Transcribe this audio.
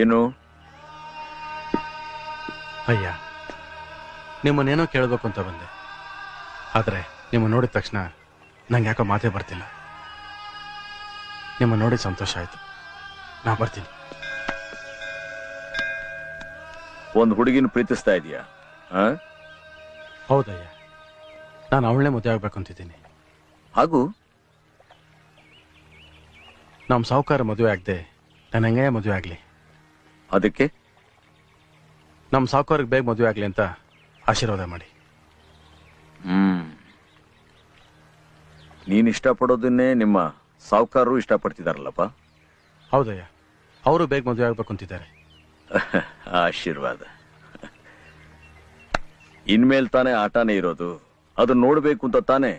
ಏನು? ಅಯ್ಯ, ನಿಮ್ಮನ್ನೇನೋ ಕೇಳಬೇಕು ಅಂತ ಬಂದೆ. ಆದರೆ ನಿಮ್ಮ ನೋಡಿದ ತಕ್ಷಣ ನಂಗೆ ಯಾಕೋ ಮಾತೇ ಬರ್ತಿಲ್ಲ. ನಿಮ್ಮ ನೋಡಿ ಸಂತೋಷ ಆಯ್ತು. ನಾ ಬರ್ತೀನಿ. ಒಂದು ಹುಡುಗಿನ ಪ್ರೀತಿಸ್ತಾ ಇದೀಯಾ? ಹೌದಯ್ಯ, ನಾನು ಅವಳನ್ನೇ ಮದುವೆ ಆಗ್ಬೇಕು ಅಂತಿದ್ದೀನಿ. ಹಾಗೂ ನಮ್ಮ ಸಾಹುಕಾರ ಮದುವೆ ಆಗದೆ ನಾನು ಹೆಂಗೆ ಮದುವೆ ಆಗಲಿ? ಅದಕ್ಕೆ ನಮ್ಮ ಸಾಹುಕಾರಿಗೆ ಬೇಗ ಮದುವೆ ಆಗಲಿ ಅಂತ ಆಶೀರ್ವಾದ ಮಾಡಿ. ನೀನ್ ಇಷ್ಟಪಡೋದನ್ನೇ ನಿಮ್ಮ ಸಾಹುಕಾರರು ಇಷ್ಟಪಡ್ತಿದಾರಲ್ಲಪ್ಪ. ಹೌದಯ್ಯ, ಅವರು ಬೇಗ ಮದುವೆ ಆಗ್ಬೇಕು ಅಂತಿದ್ದಾರೆ. ಆಶೀರ್ವಾದ. ಇನ್ಮೇಲ್ ತಾನೇ ಆಟನೇ ಇರೋದು. ಅದನ್ನ ನೋಡ್ಬೇಕು ಅಂತ ತಾನೇ